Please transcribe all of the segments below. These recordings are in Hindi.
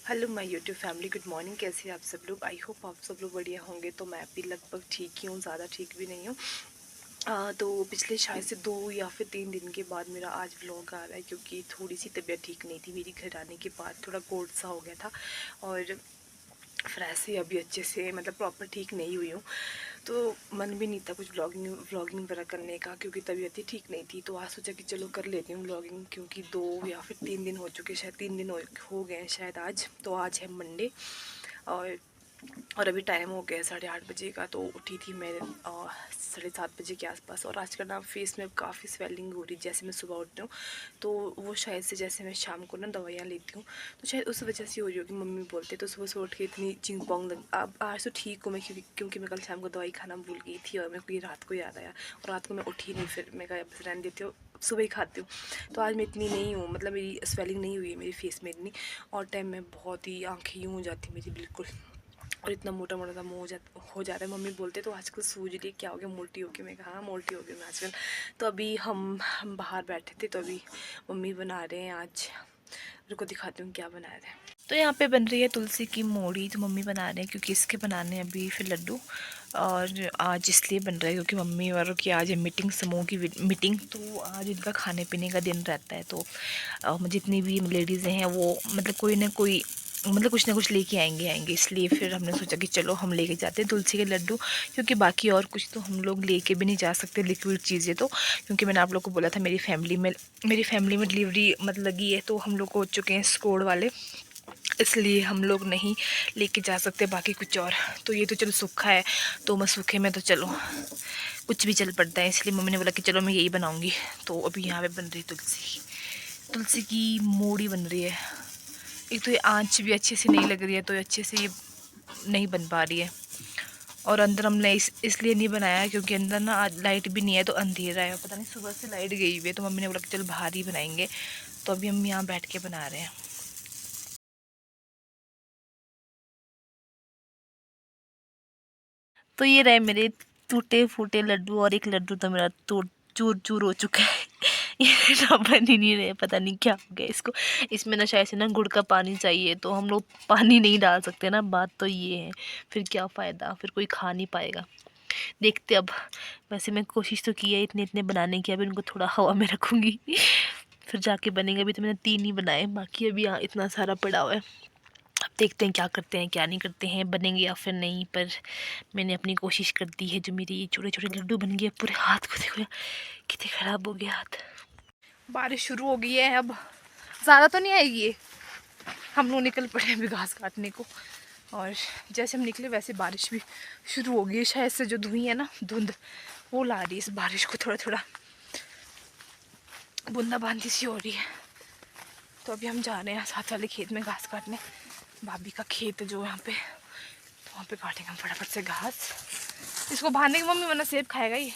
Hello my YouTube family, good morning. कैसे हैं आप सब लोग? आई होप आप सब लोग बढ़िया होंगे। तो मैं भी लगभग ठीक ही हूँ, ज़्यादा ठीक भी नहीं हूँ। तो पिछले शायद से 2 या फिर 3 दिन के बाद मेरा आज व्लॉग आ रहा है, क्योंकि थोड़ी सी तबीयत ठीक नहीं थी मेरी। घर आने के बाद थोड़ा कोल्ड सा हो गया था और फिर ऐसे अभी अच्छे से मतलब प्रॉपर ठीक नहीं हुई हूँ। तो मन भी नहीं था कुछ व्लॉगिंग वगैरह करने का, क्योंकि तबीयत ही ठीक नहीं थी। तो आज सोचा कि चलो कर लेती हूँ व्लॉगिंग, क्योंकि 2 या फिर 3 दिन हो चुके, शायद 3 दिन हो गए हैं शायद आज। तो आज है मंडे और अभी टाइम हो गया 8:30 बजे का। तो उठी थी मैं 7:30 बजे के आसपास। और आज का ना फेस में काफ़ी स्वेलिंग हो रही, जैसे मैं सुबह उठती हूँ तो वो शायद से, जैसे मैं शाम को ना दवाइयाँ लेती हूँ तो शायद उस वजह से हो रही होगी। मम्मी बोलते तो सुबह उठ के इतनी चिंग पोंग लग। अब आज तो ठीक हूँ मैं, क्योंकि मैं कल शाम को दवाई खाना भूल गई थी और मेरे को ये रात को याद आया और रात को मैं उठी नहीं। फिर मैं कहा बस रहने देती हूँ, सुबह ही खाती हूँ। तो आज मैं इतनी नहीं हूँ, मतलब मेरी स्वेलिंग नहीं हुई है मेरे फेस में इतनी। और टाइम में बहुत ही आँखें यूँ हो जाती मेरी बिल्कुल, और इतना मोटा मोटा सा मुँह हो जाता है। मम्मी बोलते तो आजकल सूझ रही क्या हो गया, मोटी हो गई? मैं कहा हाँ मोटी हो गई मैं आजकल। तो अभी हम बाहर बैठे थे, तो अभी मम्मी बना रहे हैं आज। रुको दिखाती हूँ क्या बना रहे हैं। तो यहाँ पे बन रही है तुलसी की मोड़ी, तो मम्मी बना रहे हैं क्योंकि इसके बनाने अभी फिर लड्डू। और आज इसलिए बन रहा है क्योंकि मम्मी वालों की आज है मीटिंग, समूह की मीटिंग। तो आज इनका खाने पीने का दिन रहता है। तो जितनी भी लेडीज़ें हैं वो मतलब कोई ना कोई मतलब कुछ ना कुछ लेके आएंगे। इसलिए फिर हमने सोचा कि चलो हम लेके जाते हैं तुलसी के लड्डू, क्योंकि बाकी और कुछ तो हम लोग लेके भी नहीं जा सकते लिक्विड चीज़ें। तो क्योंकि मैंने आप लोग को बोला था मेरी फैमिली में डिलीवरी मतलब लगी है, तो हम लोग को हो चुके हैं स्कोड वाले, इसलिए हम लोग नहीं लेके जा सकते बाकी कुछ और। तो ये तो चलो सूखा है, तो मैं सूखे में तो चलो कुछ भी चल पड़ता है। इसलिए मम्मी ने बोला कि चलो मैं यही बनाऊंगी। तो अभी यहाँ पे बन रही है तुलसी की मोड़ी बन रही है। एक तो ये आंच भी अच्छे से नहीं लग रही है, तो अच्छे से ये नहीं बन पा रही है। और अंदर हमने इसलिए नहीं बनाया क्योंकि अंदर ना आज लाइट भी नहीं है, तो अंधेरा है। पता नहीं सुबह से लाइट गई हुई है, तो मम्मी ने बोला कि चल बाहर ही बनाएंगे। तो अभी हम यहाँ बैठ के बना रहे हैं। तो ये रहे मेरे टूटे फूटे लड्डू, और एक लड्डू तो मेरा चूर चूर हो चुका है। ये ना बन ही नहीं रहे, पता नहीं क्या हो गया इसको। इसमें ना शायद से ना गुड़ का पानी चाहिए, तो हम लोग पानी नहीं डाल सकते ना, बात तो ये है। फिर क्या फ़ायदा, फिर कोई खा नहीं पाएगा। देखते अब। वैसे मैं कोशिश तो की है इतने इतने बनाने की, अभी उनको थोड़ा हवा में रखूँगी फिर जाके बनेंगे। अभी तो मैंने 3 ही बनाए, बाकी अभी यहाँ इतना सारा पड़ा हुआ है। अब देखते हैं क्या करते हैं क्या नहीं करते हैं, बनेंगे या फिर नहीं। पर मैंने अपनी कोशिश कर दी है। जो मेरे ये छोटे छोटे लड्डू बन गए, पूरे हाथ को देखो कितने ख़राब हो गया हाथ। बारिश शुरू हो गई है, अब ज़्यादा तो नहीं आएगी ये। हम लोग निकल पड़े अभी घास काटने को, और जैसे हम निकले वैसे बारिश भी शुरू हो गई है। शायद से जो धुई है ना, धुंध, वो ला रही है इस बारिश को। थोड़ा थोड़ा बूंदाबांदी सी हो रही है। तो अभी हम जा रहे हैं साथ वाले खेत में घास काटने। भाभी का खेत जो यहाँ पे, तो वहाँ पे काटेंगे हम फटाफट से घास। इसको बांधने की मम्मी, वरना सेब खाएगा ये।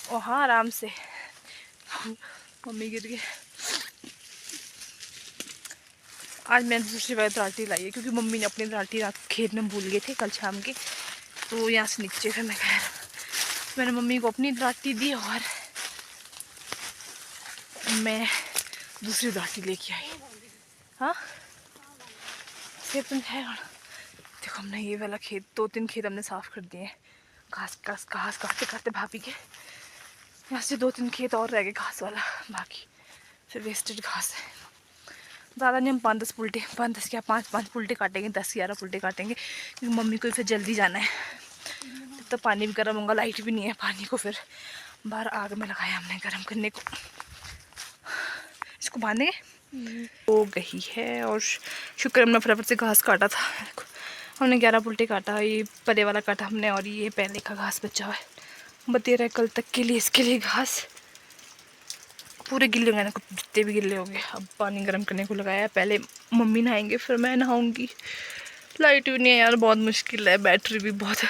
और हाँ आराम से। मम्मी गिर गए। आज मैंने दूसरी बार दराटी लाई है, क्योंकि मम्मी ने अपनी दराटी रात खेत में भूल गए थे कल शाम के। तो यहाँ से नीचे फिर मैं खैर मैंने मम्मी को अपनी दराटी दी और मैं दूसरी दराटी लेके आई। हाँ फिर तुम है। देखो हमने ये वाला खेत, 2-3 खेत हमने साफ़ कर दिए हैं घास काटते काटते भाभी के। यहाँ से 2-3 खेत और रह गए घास वाला, बाकी फिर वेस्टेड घास है। ज़्यादा नहीं, हम 5-10 पुल्टे, 5-10 क्या 5-5 पुल्टे काटेंगे, 10-11 पुल्टे काटेंगे, क्योंकि मम्मी को फिर जल्दी जाना है। तब तक पानी भी गर्म होगा, लाइट भी नहीं है। पानी को फिर बाहर आग में लगाया हमने गर्म करने को। इसको बांधेंगे। हो गई है, और शुक्र हमने फटाफट से घास काटा था। हमने 11 पुल्टे काटा, ये परे वाला काटा हमने, और ये पहले का घास बचा हुआ है। बते रहे कल तक के लिए, इसके लिए घास पूरे गिल्ले हो गए ना, कुछ जितने भी गिल्ले हो गए। अब पानी गर्म करने को लगाया। पहले मम्मी नहाएंगे फिर मैं नहाऊंगी। लाइट भी नहीं है यार, बहुत मुश्किल है। बैटरी भी बहुत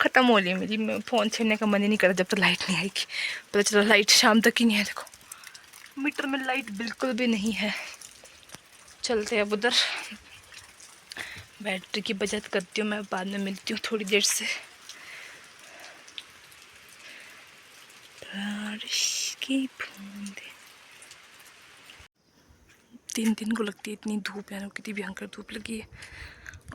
ख़त्म हो रही है मेरी। मैं फ़ोन छेड़ने का मन ही नहीं करता जब तक लाइट नहीं आएगी। पता चला लाइट शाम तक ही नहीं है। देखो मीटर में लाइट बिल्कुल भी नहीं है। चलते अब उधर, बैटरी की बचत करती हूँ मैं, बाद में मिलती हूँ थोड़ी देर से। बारिश की बूंदें। 3 दिन को लगती है इतनी धूप, यानी कितनी भयंकर धूप लगी है।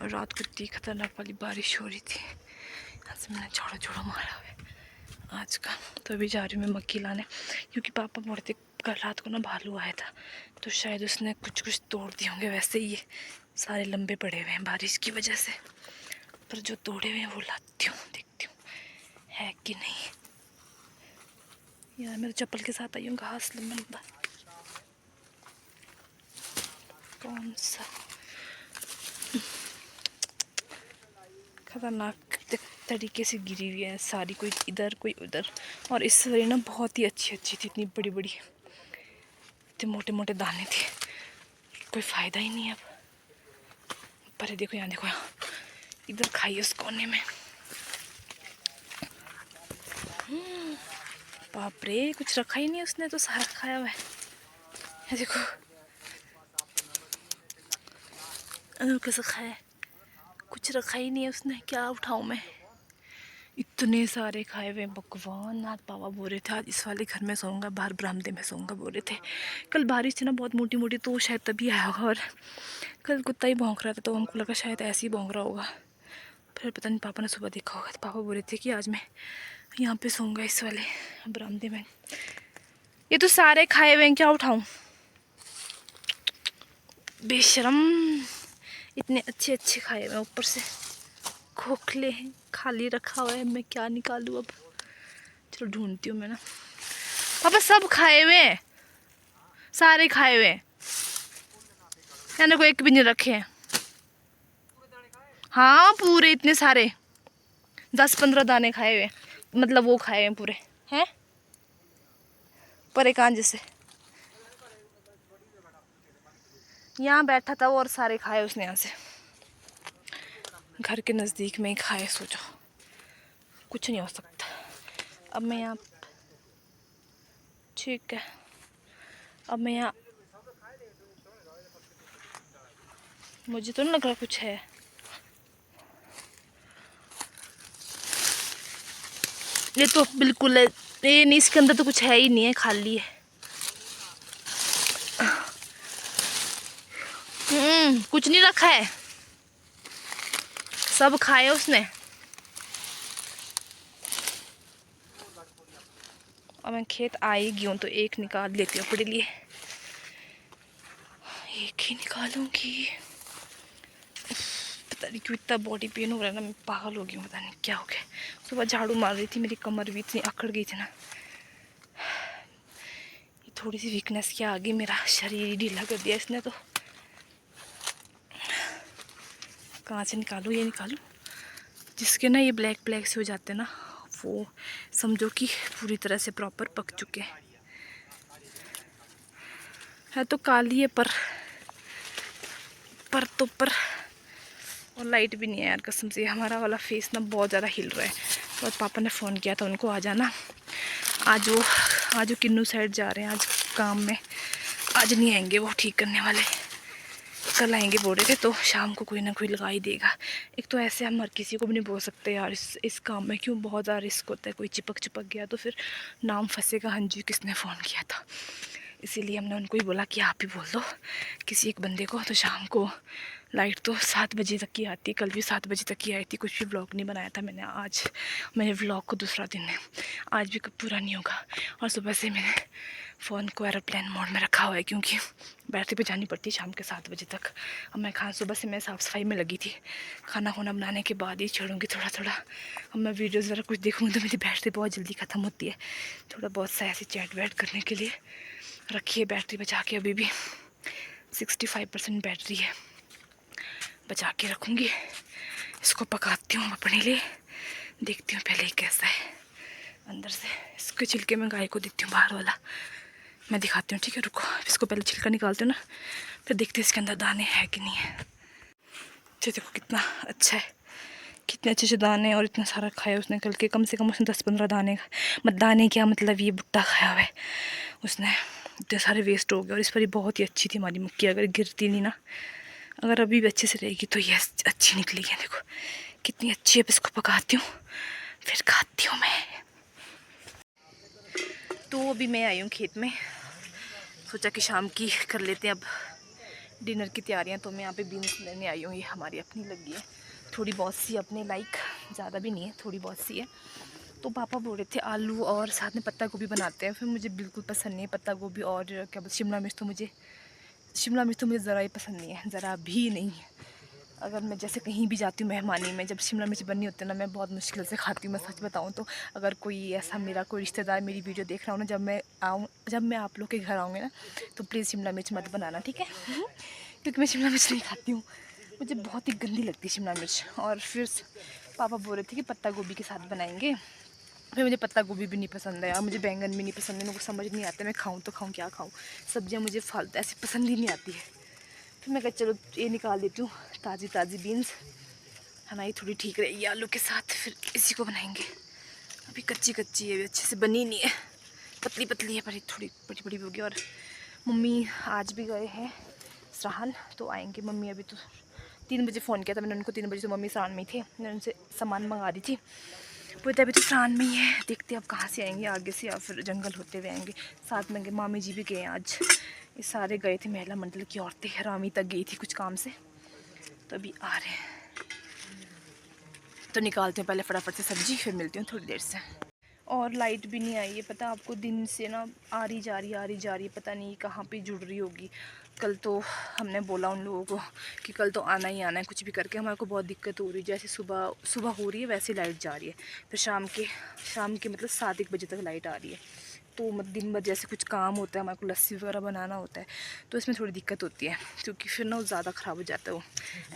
और रात को इतनी खतरनाक वाली बारिश हो रही थी, यहाँ से मैंने झाड़ू झाड़ू मारा हुआ है आज का। तो अभी जा रही हूँ मैं मक्की लाने, क्योंकि पापा बोलते कल रात को ना भालू आया था, तो शायद उसने कुछ कुछ तोड़ दिए होंगे। वैसे ही ये सारे लंबे पड़े हुए हैं बारिश की वजह से, पर जो तोड़े हुए हैं वो लाती हूँ, देखती हूँ है कि नहीं। यार मैं तो चप्पल के साथ आई हूँ, घास लंबा कौन सा खतरनाक तरीके से गिरी हुई है सारी, कोई इधर कोई उधर। और इस वाली ना बहुत ही अच्छी थी, इतनी बड़ी बड़ी, इतने मोटे मोटे दाने थे, कोई फ़ायदा ही नहीं है अब। पर देखो यहाँ, देखो यहाँ इधर खाई उस कोने में। बाप रे, कुछ रखा ही नहीं उसने, तो सारा खाया हुआ है। देखो कैसे खाया, कुछ रखा ही नहीं है उसने, क्या उठाऊं मैं। इतने सारे खाए हुए भगवान। आज पापा बोल रहे थे आज इस वाले घर में सोऊंगा, बाहर बरामदे में सोऊंगा बोल रहे थे। कल बारिश थी ना बहुत मोटी मोटी, तो शायद तभी आया होगा। और कल कुत्ता ही भौंक रहा था, तो हमको लगा शायद ऐसे ही भौंक रहा होगा। फिर पता नहीं, पापा ने सुबह देखा होगा, तो पापा बोल रहे थे कि आज मैं यहाँ पे सोऊंगा इस वाले बरामदे में। ये तो सारे खाए हुए हैं, क्या उठाऊँ। बेशरम, इतने अच्छे अच्छे खाए हुए, ऊपर से खोखले हैं, खाली रखा हुआ है, मैं क्या निकालूँ अब। चलो ढूंढती हूँ मैं ना। पापा सब खाए हुए हैं, सारे खाए हुए हैं, यानी को एक भी नहीं रखे हैं। हाँ पूरे इतने सारे, 10-15 दाने खाए हुए, मतलब वो खाए हैं पूरे हैं। पर एक जैसे यहाँ बैठा था और सारे खाए उसने, यहाँ से घर के नज़दीक में ही खाए। सोचो कुछ नहीं हो सकता। अब मैं यहाँ, ठीक है, अब मैं यहाँ, मुझे तो नहीं लग रहा कुछ है। ये तो बिल्कुल है, ये नहीं, इसके अंदर तो कुछ है ही नहीं है, खाली है। कुछ नहीं रखा है, सब खाए उसने। अब मैं खेत आएगी हूँ तो एक निकाल लेती हूँ अपने लिए, एक ही निकालूंगी। पता नहीं क्यों इतना बॉडी पेन हो रहा है ना, मैं पागल हो गई हूँ, पता नहीं क्या हो गया। सुबह झाड़ू मार रही थी, मेरी कमर भी इतनी अकड़ गई थी ना, थोड़ी सी वीकनेस क्या आ गई, मेरा शरीर ढीला कर दिया इसने। तो कहाँ से निकालूँ, ये निकालूँ जिसके ना ये ब्लैक ब्लैक से हो जाते हैं ना, वो समझो कि पूरी तरह से प्रॉपर पक चुके हैं। है तो काली है, पर तो पर और लाइट भी नहीं है यार, कसम से हमारा वाला फेस ना बहुत ज़्यादा हिल रहा है। और पापा ने फ़ोन किया था उनको आ जाना, आज वो किन्नू साइड जा रहे हैं आज काम में, आज नहीं आएंगे वो ठीक करने वाले, कल आएंगे बोल रहे थे। तो शाम को कोई ना कोई लगा ही देगा। एक तो ऐसे हम हर किसी को भी नहीं बोल सकते यार, इस काम में क्यों, बहुत ज़्यादा रिस्क होता है, कोई चिपक गया तो फिर नाम फंसेगा, हाँ जी किसने फ़ोन किया था। इसीलिए हमने उनको ही बोला कि आप ही बोल दो किसी एक बंदे को। तो शाम को लाइट तो 7 बजे तक की आती, कल भी 7 बजे तक की आई थी। कुछ भी व्लॉग नहीं बनाया था मैंने आज, मेरे व्लॉग को दूसरा दिन है, आज भी कब पूरा नहीं होगा। और सुबह से मैंने फ़ोन को एरोप्लेन मोड में रखा हुआ है, क्योंकि बैटरी पे जानी पड़ती है शाम के 7 बजे तक। अब मैं सुबह से मैं साफ़ सफाई में लगी थी, खाना खुना बनाने के बाद ही छोड़ूंगी थोड़ा थोड़ा। अब मैं वीडियोज़ वगैरह कुछ देखूँगी तो मेरी बैटरी बहुत जल्दी ख़त्म होती है। थोड़ा बहुत सा ऐसे चैट वैट करने के लिए रखिए बैटरी बचा के, अभी भी 65% बैटरी है, बचा के रखूँगी। इसको पकाती हूँ अपने लिए, देखती हूँ पहले कैसा है अंदर से। इसके छिलके में गाय को देती हूँ, बाहर वाला मैं दिखाती हूँ, ठीक है रुको। इसको पहले छिलका निकालती हूँ ना, फिर देखते हैं इसके अंदर दाने हैं कि नहीं है। तो देखो कितना अच्छा है, कितने अच्छे अच्छे दाने, और इतना सारा खाया उसने कल के, कम से कम उसने 10-15 दाने, दाने क्या मतलब ये भुट्टा खाया हुआ है उसने, इतने सारे वेस्ट हो गए। और इस पर ये बहुत ही अच्छी थी हमारी मक्की, अगर गिरती नहीं ना, अगर अभी भी अच्छे से रहेगी तो ये अच्छी निकलेगी। देखो कितनी अच्छी है, इसको पकाती हूँ फिर खाती हूँ मैं। तो अभी मैं आई हूँ खेत में, सोचा कि शाम की कर लेते हैं अब डिनर की तैयारियां। तो मैं यहाँ पे बीन्स लेने आई हूँ, ये हमारी अपनी लगी है, थोड़ी बहुत सी अपने लाइक, ज़्यादा भी नहीं है, थोड़ी बहुत सी है। तो पापा बोल रहे थे आलू और साथ में पत्ता गोभी बनाते हैं, फिर मुझे बिल्कुल पसंद नहीं है पत्ता गोभी और क्या बोलते शिमला मिर्च तो मुझे ज़रा ही पसंद नहीं है, ज़रा भी नहीं। अगर मैं जैसे कहीं भी जाती हूँ मेहमानी में, जब शिमला मिर्च बननी होती है ना, मैं बहुत मुश्किल से खाती हूँ, मैं सच बताऊँ तो। अगर कोई ऐसा मेरा कोई रिश्तेदार मेरी वीडियो देख रहा हूँ ना, जब मैं आप लोग के घर आऊँगी ना, तो प्लीज़ शिमला मिर्च मत बनाना, ठीक है? क्योंकि मैं शिमला मिर्च नहीं खाती हूँ, मुझे बहुत ही गंदी लगती है शिमला मिर्च। और फिर पापा बोल रहे थे कि पत्ता गोभी के साथ बनाएंगे, फिर मुझे पत्ता गोभी भी नहीं पसंद है, और मुझे बैंगन भी नहीं पसंद है, मेरे को समझ नहीं आता मैं खाऊँ तो खाऊँ क्या खाऊँ, सब्जियाँ मुझे फालतू ऐसी पसंद ही नहीं आती है। फिर मैं कहा चलो ये निकाल देती हूँ, ताज़ी ताज़ी बीन्स है ना, ये थोड़ी ठीक रहेगी आलू के साथ, फिर इसी को बनाएंगे। अभी कच्ची कच्ची है, अभी अच्छे से बनी नहीं है, पतली पतली है, पर ये थोड़ी बड़ी बड़ी होगी। और मम्मी आज भी गए हैं सराहन, तो आएंगे मम्मी। अभी तो 3 बजे फ़ोन किया था मैंने उनको, 3 बजे तो मम्मी सराहन में ही थे, मैंने उनसे सामान मंगा रही थी, बोलते अभी तो सराहन में ही है, देखते अब कहाँ से आएंगे, आगे से या फिर जंगल होते हुए आएंगे। साथ में मामी जी भी गए आज, ये सारे गए थे, महिला मंडल की औरतें, रामी तक गई थी कुछ काम से, तो अभी आ रहे हैं। तो निकालते हैं पहले फटाफट से सब्जी, फिर मिलती हूँ थोड़ी देर से। और लाइट भी नहीं आई है, पता आपको, दिन से ना आ रही जा रही है, पता नहीं कहाँ पे जुड़ रही होगी। कल तो हमने बोला उन लोगों को कि कल तो आना ही आना है, कुछ भी करके हमारे को बहुत दिक्कत हो रही है। जैसे सुबह सुबह हो रही है वैसे लाइट जा रही है, फिर शाम के मतलब 7-1 बजे तक लाइट आ रही है। तो दिन भर जैसे कुछ काम होता है, हमारे को लस्सी वगैरह बनाना होता है, तो इसमें थोड़ी दिक्कत होती है, क्योंकि फिर ना वो ज़्यादा ख़राब हो जाता है, वो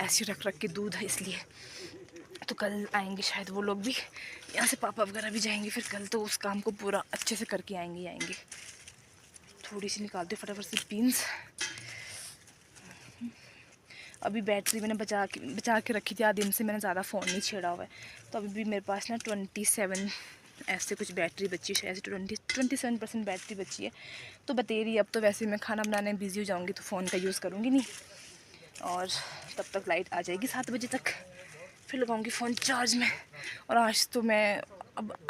ऐसे रख के दूध है, इसलिए। तो कल आएंगे शायद वो लोग भी, यहाँ से पापा वगैरह भी जाएंगे, फिर कल तो उस काम को पूरा अच्छे से करके आएंगे। थोड़ी सी निकालते फटाफट से बीन्स। अभी बैटरी मैंने बचा के रखी थी, आज दिन से मैंने ज़्यादा फ़ोन नहीं छेड़ा हुआ है, तो अभी भी मेरे पास ना 27 ऐसे कुछ बैटरी बची है, ऐसे 27% बैटरी बची है। तो बतेरी अब तो वैसे मैं खाना बनाने में बिज़ी हो जाऊँगी, तो फ़ोन का यूज़ करूँगी नहीं, और तब तक लाइट आ जाएगी 7 बजे तक, फिर लगाऊंगी फ़ोन चार्ज में। और आज तो मैं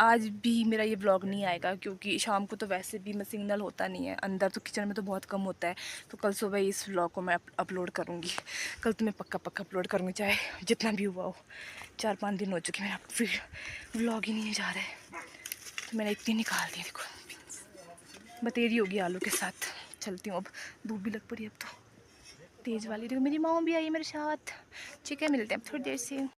आज भी मेरा ये ब्लॉग नहीं आएगा, क्योंकि शाम को तो वैसे भी मैं सिग्नल होता नहीं है अंदर, तो किचन में तो बहुत कम होता है, तो कल सुबह इस ब्लॉग को मैं अपलोड करूँगी। कल तो मैं पक्का अपलोड करूँगी, चाहे जितना भी हुआ हो। 4-5 दिन हो चुके मेरा फिर ब्लॉग ही नहीं जा रहा है, तो मैंने इतनी निकाल दी। देखो बतेरी होगी आलू के साथ। चलती हूँ, अब धूप भी लग पड़ी अब तो तेज़ वाली। देखो मेरी माँ भी आई है मेरे साथ, ठीक है, मिलते हैं अब थोड़ी देर से।